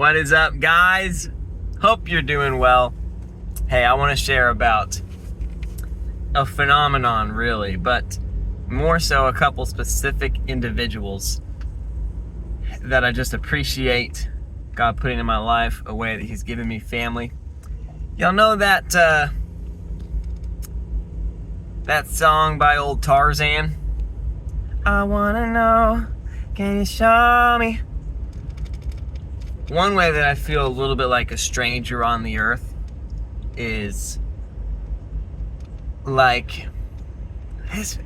What is up, guys? Hope you're doing well. Hey, I want to share about a phenomenon, really, but more so a couple specific individuals that I just appreciate God putting in my life, a way that He's given me family. Y'all know that that song by old Tarzan? I wanna know, can you show me? One way that I feel a little bit like a stranger on the earth is like this.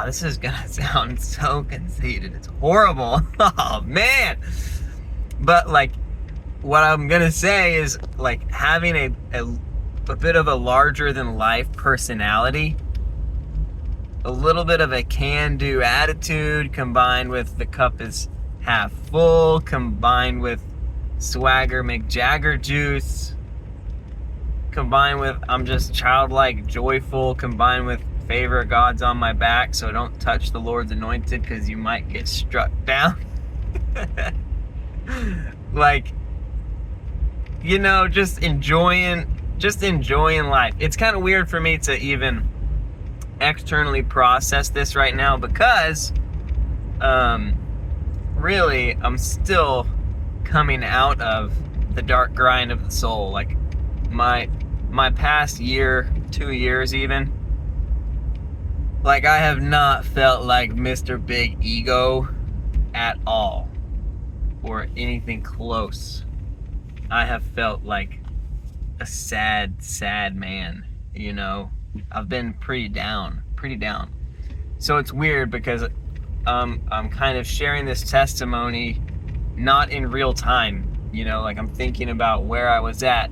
This is gonna sound so conceited. It's horrible. Oh man. But like, what I'm gonna say is like having a bit of a larger than life personality, a little bit of a can-do attitude, combined with the cup is half full, combined with swagger McJagger juice, combined with I'm just childlike joyful, combined with favor of God's on my back, so don't touch the Lord's anointed because you might get struck down. Like, you know, just enjoying life. It's kind of weird for me to even externally process this right now because really I'm still coming out of the dark grind of the soul. Like my past year, 2 years even, like I have not felt like Mr. Big Ego at all or anything close. I have felt like a sad man, you know. I've been pretty down. So it's weird because I'm kind of sharing this testimony not in real time, you know, like I'm thinking about where I was at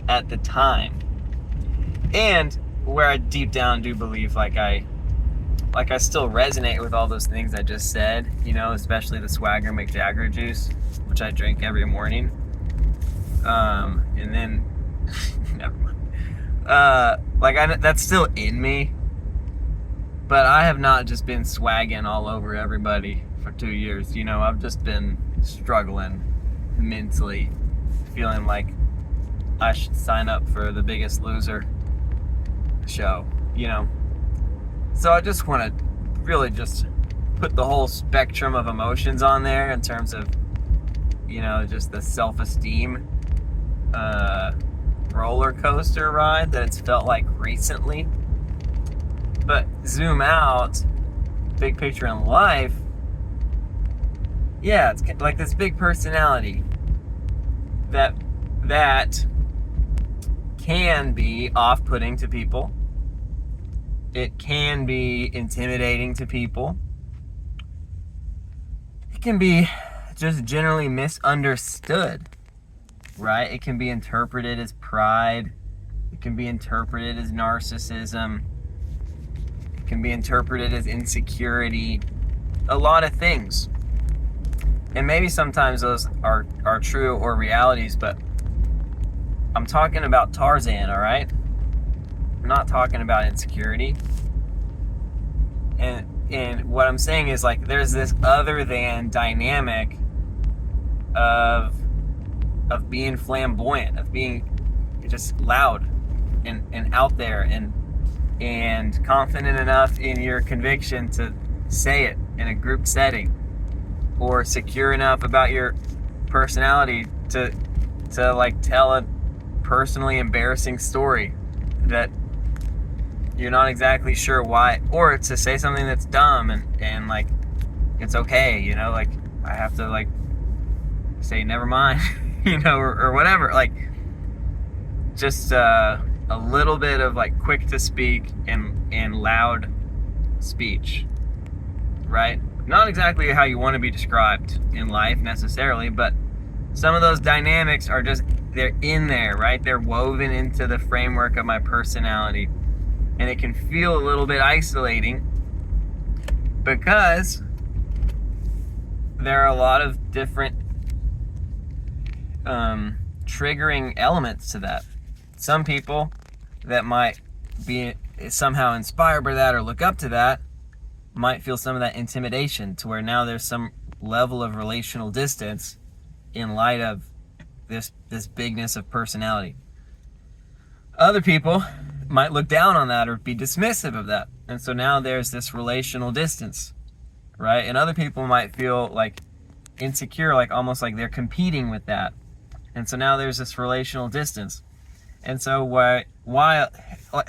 the time, and where I deep down do believe like I still resonate with all those things I just said, you know, especially the swagger McJagger juice, which I drink every morning. And then never mind. That's still in me, but I have not just been swagging all over everybody for 2 years. You know, I've just been struggling mentally, feeling like I should sign up for the Biggest Loser show, you know. So I just want to really just put the whole spectrum of emotions on there in terms of, you know, just the self-esteem roller coaster ride that it's felt like recently. But zoom out, big picture in life, yeah, it's like this big personality that can be off-putting to people. It can be intimidating to people. It can be just generally misunderstood, right? It can be interpreted as pride. It can be interpreted as narcissism. It can be interpreted as insecurity. A lot of things. And maybe sometimes those are true or realities, but I'm talking about Tarzan, all right? I'm not talking about insecurity. And what I'm saying is like there's this other than dynamic of being flamboyant, of being just loud and out there and confident enough in your conviction to say it in a group setting, or secure enough about your personality to like tell a personally embarrassing story that you're not exactly sure why, or to say something that's dumb and like it's okay, you know, like I have to like say never mind, you know, or whatever, like just a little bit of like quick to speak and loud speech, right? Not exactly how you want to be described in life necessarily, but some of those dynamics are just, they're in there, right? They're woven into the framework of my personality. And it can feel a little bit isolating because there are a lot of different triggering elements to that. Some people that might be somehow inspired by that or look up to that might feel some of that intimidation, to where now there's some level of relational distance in light of this bigness of personality. Other people might look down on that or be dismissive of that. And so now there's this relational distance, right? And other people might feel like insecure, like almost like they're competing with that. And so now there's this relational distance. And so while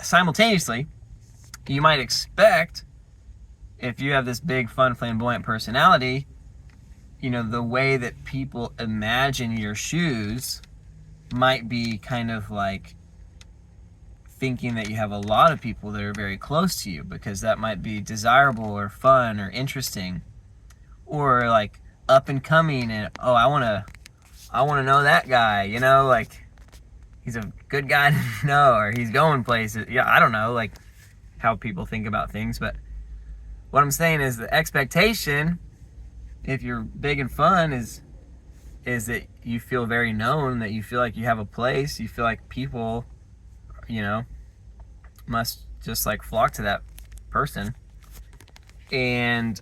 simultaneously, you might expect, if you have this big, fun, flamboyant personality, you know, the way that people imagine your shoes might be kind of like thinking that you have a lot of people that are very close to you, because that might be desirable or fun or interesting, or like up and coming, and oh, I want to know that guy, you know, like he's a good guy to know, or he's going places. Yeah, I don't know, like how people think about things, but what I'm saying is the expectation, if you're big and fun, is that you feel very known, that you feel like you have a place, you feel like people, you know, must just like flock to that person. And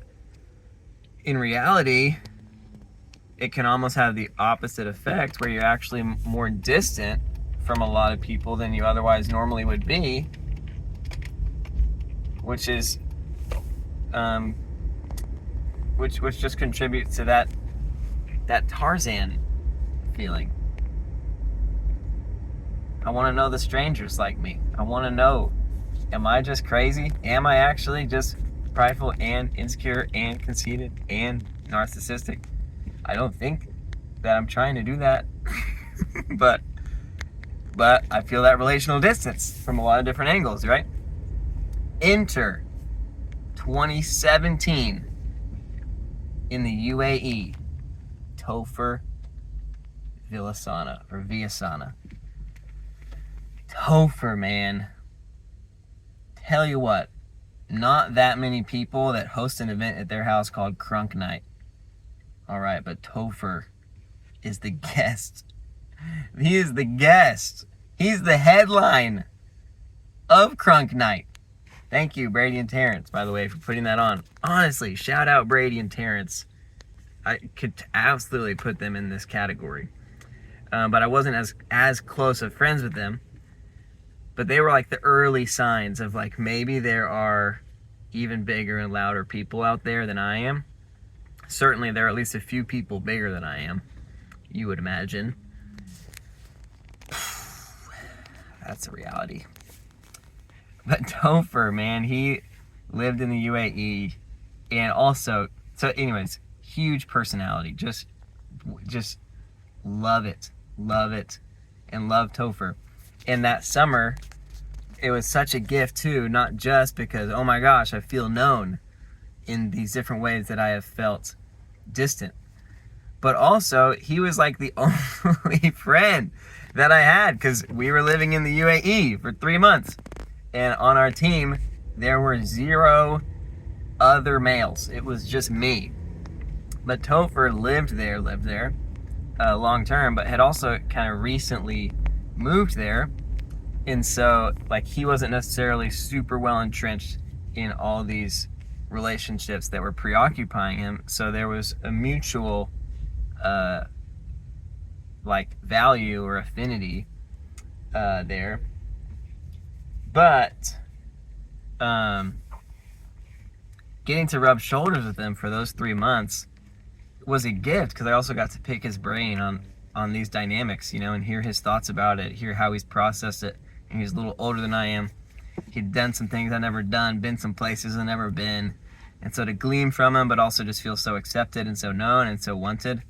in reality, it can almost have the opposite effect, where you're actually more distant from a lot of people than you otherwise normally would be, which is which just contributes to that Tarzan feeling. I want to know the strangers like me. I want to know, am I just crazy? Am I actually just prideful and insecure and conceited and narcissistic? I don't think that I'm trying to do that. but I feel that relational distance from a lot of different angles, right? Enter 2017 in the UAE, Topher Villasana. Topher, man. Tell you what, not that many people that host an event at their house called Crunk Night. Alright, but Topher is the guest. He is the guest. He's the headline of Crunk Night. Thank you, Brady and Terrence, by the way, for putting that on. Honestly, shout out Brady and Terrence. I could absolutely put them in this category. But I wasn't as close of friends with them. But they were like the early signs of like, maybe there are even bigger and louder people out there than I am. Certainly there are at least a few people bigger than I am, you would imagine. That's a reality. But Topher, man, he lived in the UAE, and also, so anyways, huge personality. Just love it, and love Topher. And that summer, it was such a gift too, not just because, oh my gosh, I feel known in these different ways that I have felt distant, but also he was like the only friend that I had, because we were living in the UAE for 3 months, and on our team there were 0 other males. It was just me. But Topher lived there long term, but had also kind of recently moved there, and so like he wasn't necessarily super well entrenched in all these relationships that were preoccupying him. So there was a mutual like value or affinity there, but getting to rub shoulders with him for those 3 months was a gift, because I also got to pick his brain on these dynamics, you know, and hear his thoughts about it, hear how he's processed it. And he's a little older than I am. He'd done some things I'd never done, been some places I've never been. And so to glean from him, but also just feel so accepted and so known and so wanted,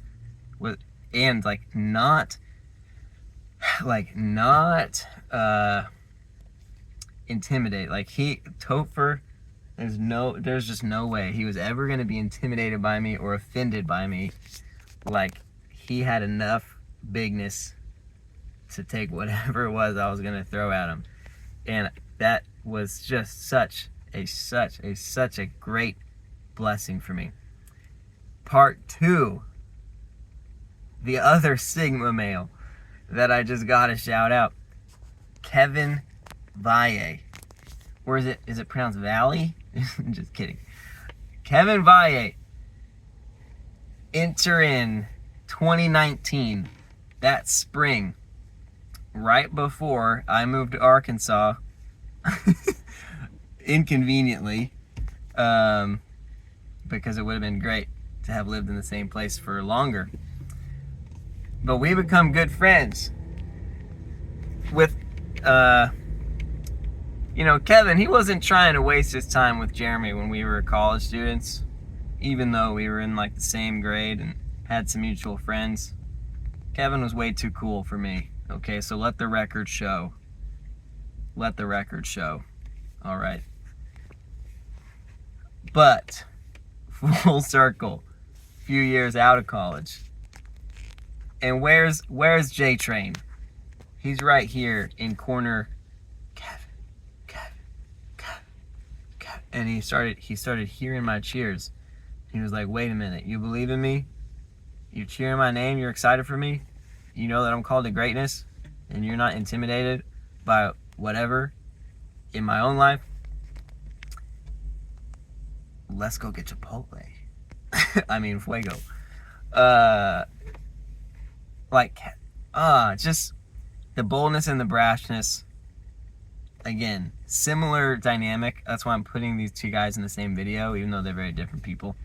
and not intimidate. Like Topher, there's just no way he was ever going to be intimidated by me or offended by me. Like, he had enough bigness to take whatever it was I was going to throw at him. And that was just such a great blessing for me. Part 2, the other Sigma male that I just got to shout out, Kevin Valle. Or is it pronounced Valle? Just kidding. Kevin Valle. Enter in 2019. that spring, right before I moved to Arkansas, inconveniently, because it would have been great to have lived in the same place for longer. But we become good friends with, Kevin. He wasn't trying to waste his time with Jeremy when we were college students, even though we were in like the same grade and had some mutual friends. Kevin was way too cool for me. Okay, so let the record show. Let the record show. All right. But full circle, a few years out of college. And where's J Train? He's right here in corner. Kevin. And he started hearing my cheers. He was like, "Wait a minute, you believe in me? You're cheering my name, you're excited for me? You know that I'm called to greatness, and you're not intimidated by whatever in my own life? Let's go get Chipotle." I mean, Fuego. Just the boldness and the brashness. Again, similar dynamic. That's why I'm putting these two guys in the same video, even though they're very different people.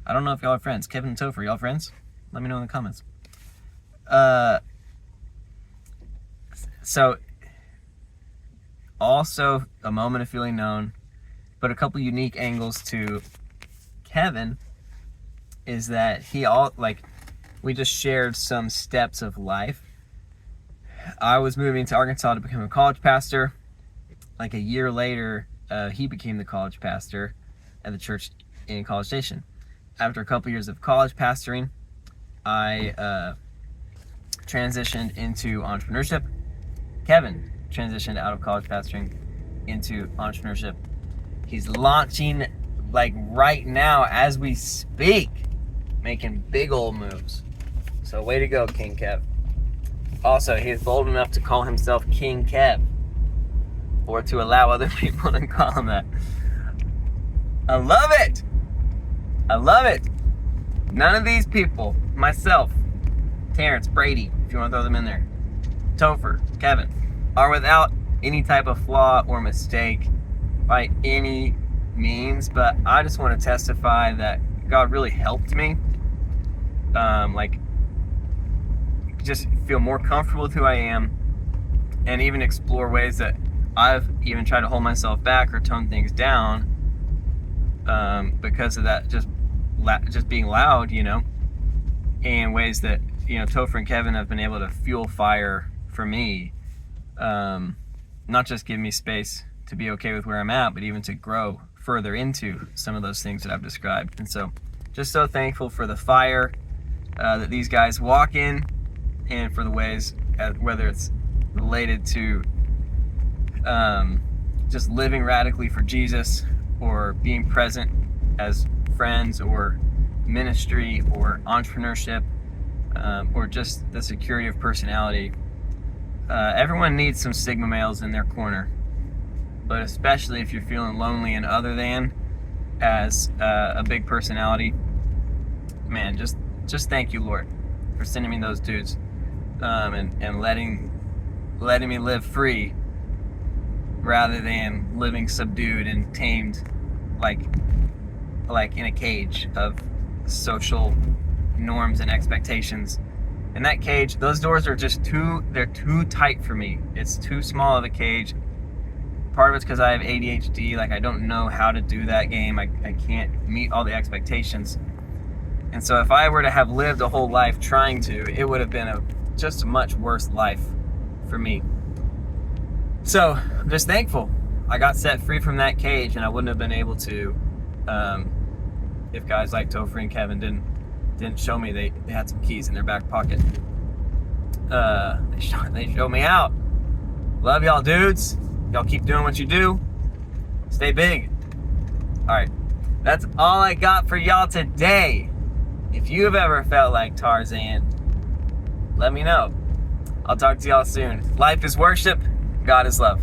I don't know if y'all are friends. Kevin and Topher, y'all friends? Let me know in the comments. So, also a moment of feeling known, but a couple unique angles to Kevin is that we just shared some steps of life. I was moving to Arkansas to become a college pastor. Like a year later, he became the college pastor at the church in College Station. After a couple years of college pastoring, I transitioned into entrepreneurship. Kevin transitioned out of college pastoring into entrepreneurship. He's launching, like right now as we speak, making big old moves. So way to go, King Kev. Also, he's bold enough to call himself King Kev, or to allow other people to call him that. I love it. I love it. None of these people, myself, Terrence, Brady, if you want to throw them in there, Topher, Kevin, are without any type of flaw or mistake by any means, but I just want to testify that God really helped me just feel more comfortable with who I am, and even explore ways that I've even tried to hold myself back or tone things down because of that just being loud, and ways that Topher and Kevin have been able to fuel fire for me, not just give me space to be okay with where I'm at, but even to grow further into some of those things that I've described. And so just so thankful for the fire that these guys walk in, and for the ways, whether it's related to just living radically for Jesus, or being present as friends, or ministry, or entrepreneurship, or just the security of personality. Everyone needs some Sigma males in their corner, but especially if you're feeling lonely and other than as a big personality, man, just thank you, Lord, for sending me those dudes, and letting me live free rather than living subdued and tamed like in a cage of social norms and expectations. In that cage, those doors are just too tight for me. It's too small of a cage. Part of it's because I have ADHD. I don't know how to do that game. I can't meet all the expectations. And so if I were to have lived a whole life trying to, it would have been just a much worse life for me. So I'm just thankful I got set free from that cage, and I wouldn't have been able to if guys like Topher and Kevin didn't show me they had some keys in their back pocket. They showed me out. Love y'all, dudes. Y'all keep doing what you do. Stay big. All right, that's all I got for y'all today. If you have ever felt like Tarzan, let me know. I'll talk to y'all soon. Life is worship. God is love.